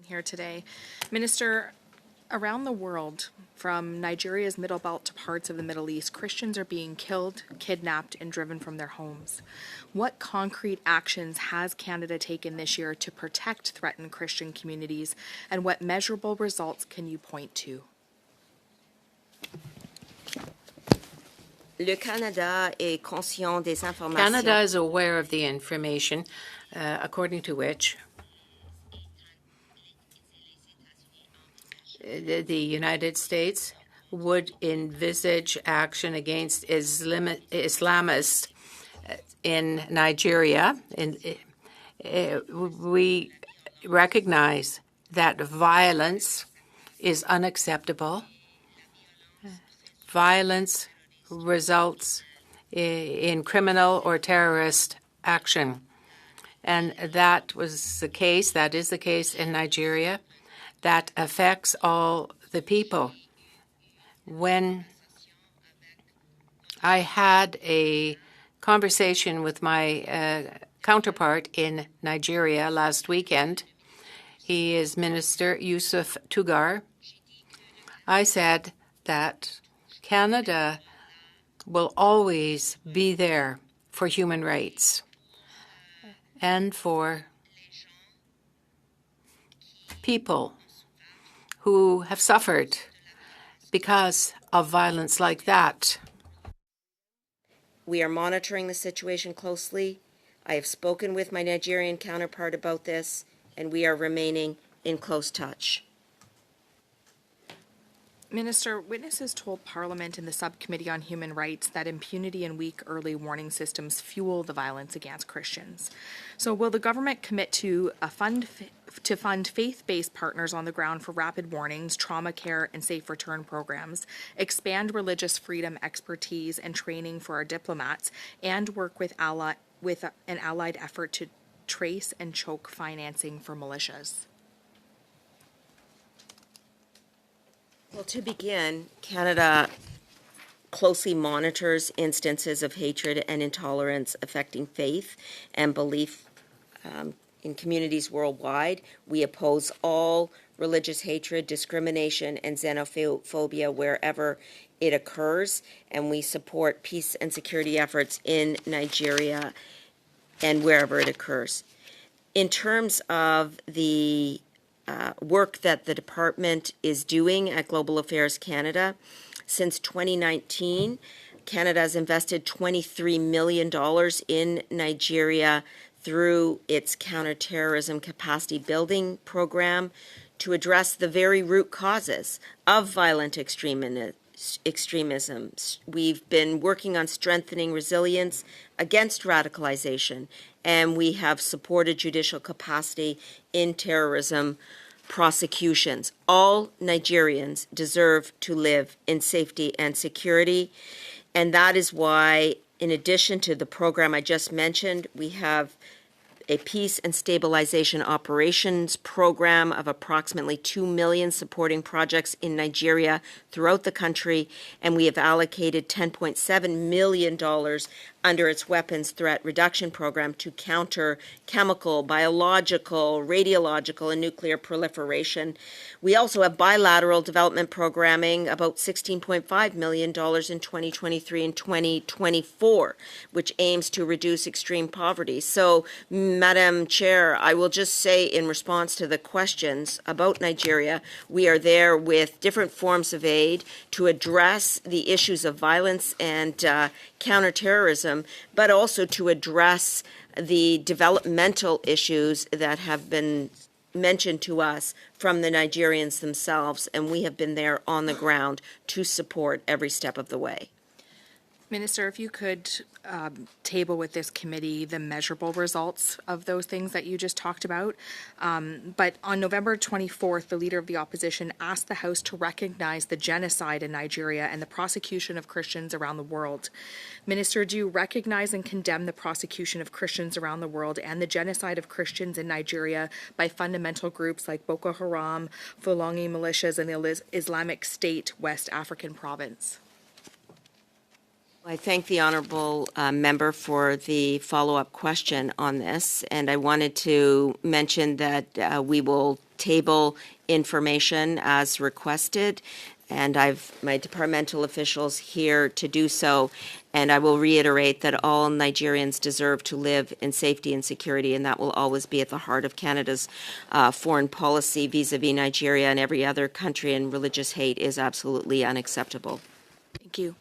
here today. Minister, around the world, from Nigeria's Middle Belt to parts of the Middle East, Christians are being killed, kidnapped, and driven from their homes. What concrete actions has Canada taken this year to protect threatened Christian communities, and what measurable results can you point to? Canada is aware of the information according to which the United States would envisage action against Islamists in Nigeria. We recognize that violence is unacceptable. Violence results in criminal or terrorist action. And that is the case in Nigeria. That affects all the people. When I had a conversation with my counterpart in Nigeria last weekend, he is Minister Yusuf Tugar, I said that Canada will always be there for human rights and for people who have suffered because of violence like that. We are monitoring the situation closely. I have spoken with my Nigerian counterpart about this, and we are remaining in close touch. Minister, witnesses told Parliament in the Subcommittee on Human Rights that impunity and weak early warning systems fuel the violence against Christians. So will the government commit to fund faith-based partners on the ground for rapid warnings, trauma care, and safe return programs, expand religious freedom expertise and training for our diplomats, and work with an allied effort to trace and choke financing for militias? Well, to begin, Canada closely monitors instances of hatred and intolerance affecting faith and belief in communities worldwide. We oppose all religious hatred, discrimination, and xenophobia wherever it occurs, and we support peace and security efforts in Nigeria and wherever it occurs. In terms of the work that the department is doing at Global Affairs Canada, since 2019, Canada has invested $23 million in Nigeria through its counterterrorism capacity building program to address the very root causes of violent extremism. We've been working on strengthening resilience against radicalization, and we have supported judicial capacity in terrorism prosecutions. All Nigerians deserve to live in safety and security, and that is why, in addition to the program I just mentioned, we have a peace and stabilization operations program of approximately $2 million supporting projects in Nigeria throughout the country, and we have allocated $10.7 million under its weapons threat reduction program to counter chemical, biological, radiological, and nuclear proliferation. We also have bilateral development programming, about $16.5 million in 2023 and 2024, which aims to reduce extreme poverty. So, Madam Chair, I will just say in response to the questions about Nigeria, we are there with different forms of aid to address the issues of violence and counterterrorism, but also to address the developmental issues that have been mentioned to us from the Nigerians themselves, and we have been there on the ground to support every step of the way. Minister, if you could table with this committee the measurable results of those things that you just talked about. But on November 24th, the Leader of the Opposition asked the House to recognize the genocide in Nigeria and the prosecution of Christians around the world. Minister, do you recognize and condemn the prosecution of Christians around the world and the genocide of Christians in Nigeria by fundamental groups like Boko Haram, Fulani militias, and the Islamic State West African province? I thank the honourable member for the follow-up question on this, and I wanted to mention that we will table information as requested, and I've my departmental officials here to do so. And I will reiterate that all Nigerians deserve to live in safety and security, and that will always be at the heart of Canada's foreign policy vis-a-vis Nigeria and every other country, and religious hate is absolutely unacceptable. Thank you.